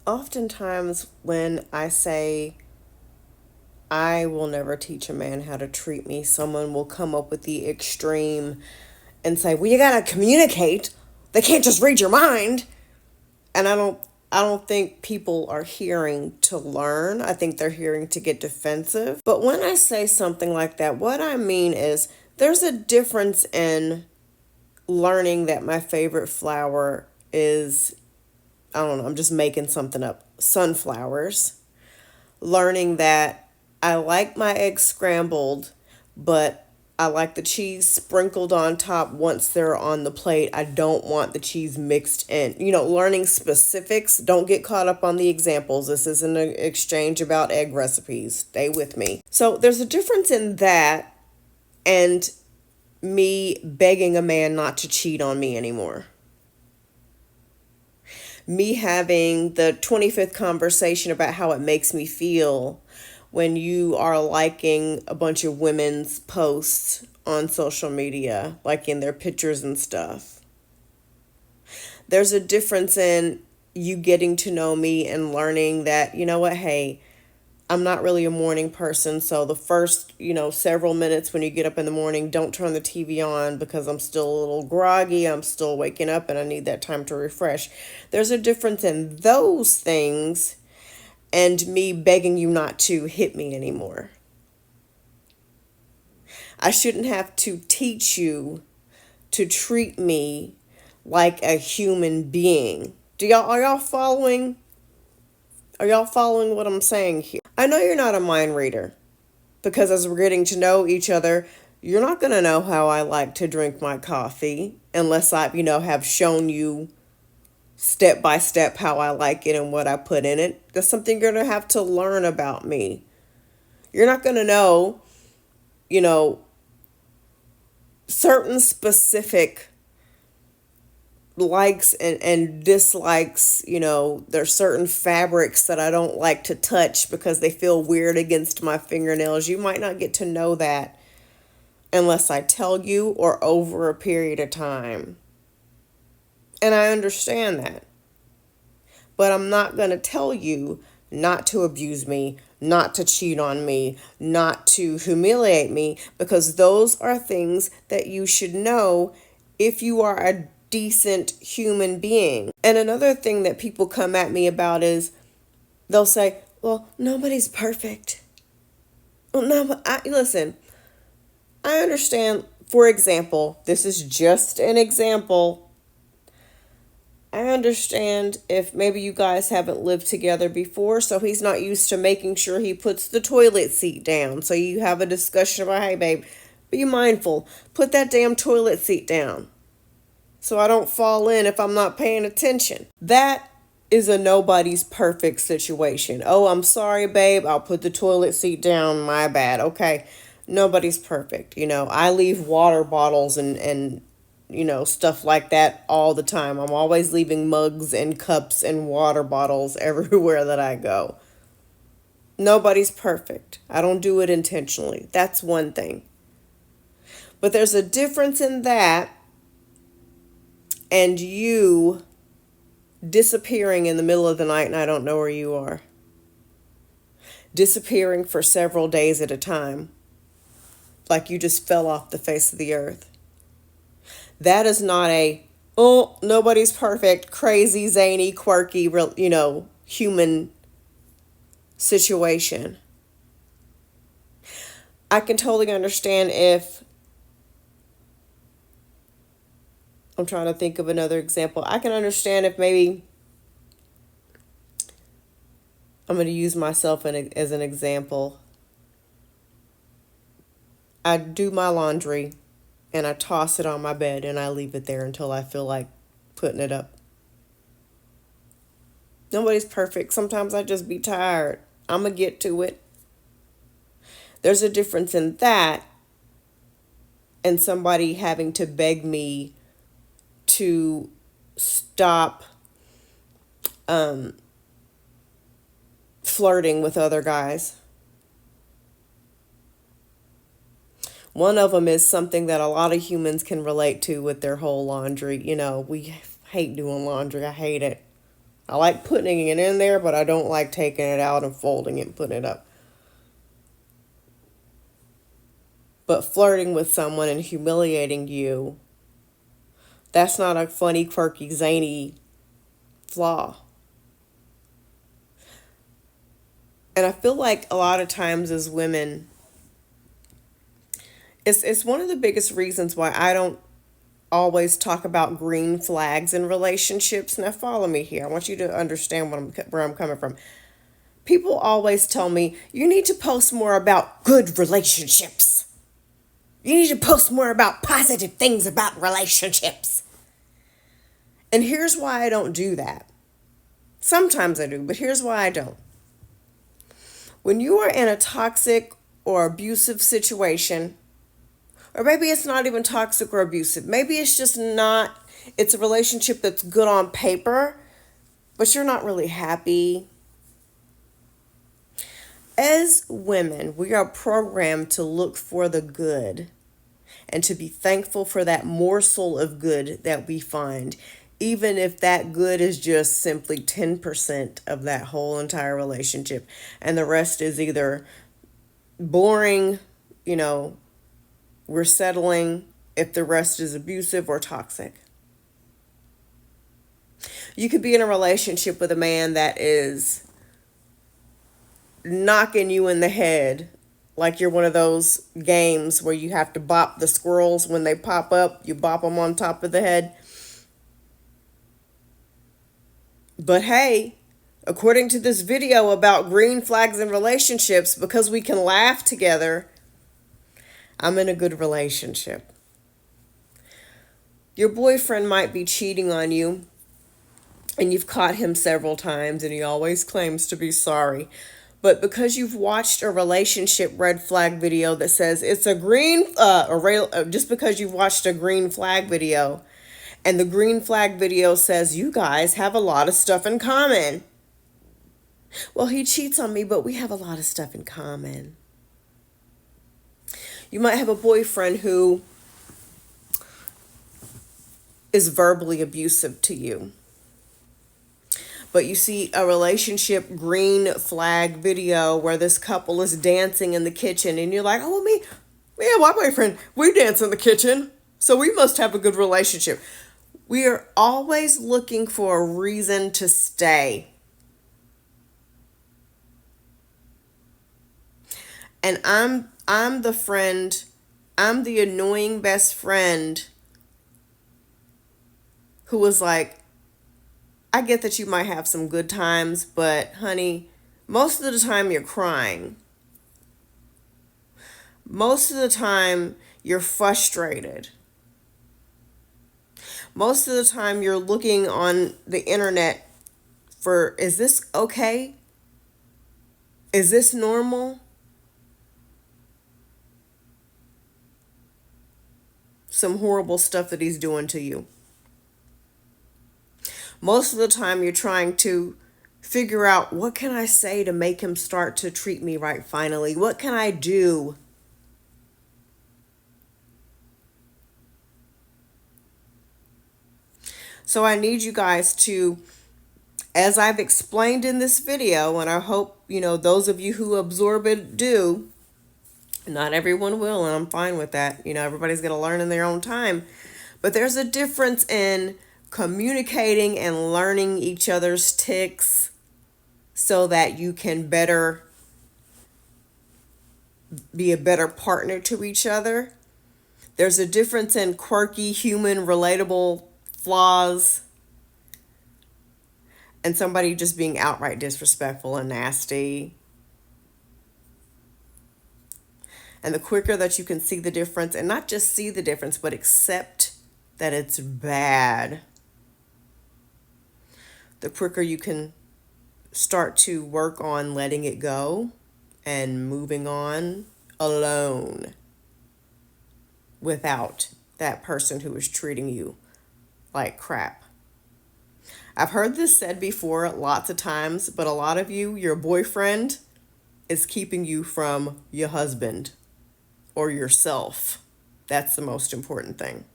Oftentimes, when I say I will never teach a man how to treat me, someone will come up with the extreme and say, "Well, you gotta communicate. They can't just read your mind." And I don't think people are hearing to learn. I think they're hearing to get defensive. But when I say something like that, what I mean is there's a difference in learning that my favorite flower is, I don't know, I'm just making something up, sunflowers. Learning that I like my eggs scrambled, but I like the cheese sprinkled on top once they're on the plate. I don't want the cheese mixed in. Learning specifics. Don't get caught up on the examples. This isn't an exchange about egg recipes. Stay with me. So there's a difference in that and me begging a man not to cheat on me anymore. Me having the 25th conversation about how it makes me feel when you are liking a bunch of women's posts on social media, liking their pictures and stuff. There's a difference in you getting to know me and learning that, you know what, hey, I'm not really a morning person, so the first, several minutes when you get up in the morning, don't turn the TV on because I'm still a little groggy, I'm still waking up and I need that time to refresh. There's a difference in those things and me begging you not to hit me anymore. I shouldn't have to teach you to treat me like a human being. Are y'all following? Are y'all following what I'm saying here? I know you're not a mind reader because as we're getting to know each other, you're not going to know how I like to drink my coffee unless I, have shown you step by step how I like it and what I put in it. That's something you're going to have to learn about me. You're not going to know, you know, certain specific likes and dislikes. There's certain fabrics that I don't like to touch because they feel weird against my fingernails. You might not get to know that unless I tell you or over a period of time. And I understand that. But I'm not going to tell you not to abuse me, not to cheat on me, not to humiliate me, because those are things that you should know if you are a decent human being. And another thing that people come at me about is they'll say, well, nobody's perfect. Well, no, but listen, I understand. For example, this is just an example. I understand if maybe you guys haven't lived together before, so he's not used to making sure he puts the toilet seat down. So you have a discussion about, hey, babe, be mindful. Put that damn toilet seat down so I don't fall in if I'm not paying attention. That is a nobody's perfect situation. Oh, I'm sorry, babe. I'll put the toilet seat down. My bad. Okay. Nobody's perfect. I leave water bottles and stuff like that all the time. I'm always leaving mugs and cups and water bottles everywhere that I go. Nobody's perfect. I don't do it intentionally. That's one thing. But there's a difference in that and you disappearing in the middle of the night and I don't know where you are. Disappearing for several days at a time. Like you just fell off the face of the earth. That is not a, oh, nobody's perfect, crazy, zany, quirky, human situation. I can totally understand if, I'm trying to think of another example. I can understand if maybe, I'm going to use myself as an example. I do my laundry and I toss it on my bed and I leave it there until I feel like putting it up. Nobody's perfect. Sometimes I just be tired. I'm going to get to it. There's a difference in that and somebody having to beg me to stop flirting with other guys. One of them is something that a lot of humans can relate to with their whole laundry. We hate doing laundry. I hate it. I like putting it in there, but I don't like taking it out and folding it and putting it up. But flirting with someone and humiliating you, that's not a funny, quirky, zany flaw. And I feel like a lot of times as women, it's one of the biggest reasons why I don't always talk about green flags in relationships. Now follow me here. I want you to understand where I'm coming from. People always tell me, you need to post more about good relationships. You need to post more about positive things about relationships. And here's why I don't do that. Sometimes I do, but here's why I don't. When you are in a toxic or abusive situation, or maybe it's not even toxic or abusive, maybe it's just not, it's a relationship that's good on paper, but you're not really happy. As women, we are programmed to look for the good and to be thankful for that morsel of good that we find, even if that good is just simply 10% of that whole entire relationship. And the rest is either boring, we're settling if the rest is abusive or toxic. You could be in a relationship with a man that is knocking you in the head like you're one of those games where you have to bop the squirrels when they pop up. You bop them on top of the head. But hey, according to this video about green flags in relationships, because we can laugh together, I'm in a good relationship. Your boyfriend might be cheating on you, and you've caught him several times, and he always claims to be sorry. But because you've watched a relationship red flag video that says it's a just because you've watched a green flag video, and the green flag video says you guys have a lot of stuff in common. Well, he cheats on me, but we have a lot of stuff in common. You might have a boyfriend who is verbally abusive to you, but you see a relationship green flag video where this couple is dancing in the kitchen, and you're like, oh, me and my boyfriend, we dance in the kitchen, so we must have a good relationship. We are always looking for a reason to stay. And I'm the friend, I'm the annoying best friend who was like, I get that you might have some good times, but honey, most of the time you're crying. Most of the time you're frustrated. Most of the time you're looking on the internet for, is this okay? Is this normal? Some horrible stuff that he's doing to you. Most of the time you're trying to figure out, what can I say to make him start to treat me right finally? What can I do? So I need you guys to, as I've explained in this video, and I hope, those of you who absorb it do. Not everyone will, and I'm fine with that. Everybody's going to learn in their own time. But there's a difference in communicating and learning each other's tics so that you can better be a better partner to each other. There's a difference in quirky, human, relatable flaws and somebody just being outright disrespectful and nasty. And the quicker that you can see the difference, and not just see the difference, but accept that it's bad, the quicker you can start to work on letting it go and moving on alone without that person who is treating you like crap. I've heard this said before lots of times, but a lot of you, your boyfriend is keeping you from your husband or yourself. That's the most important thing.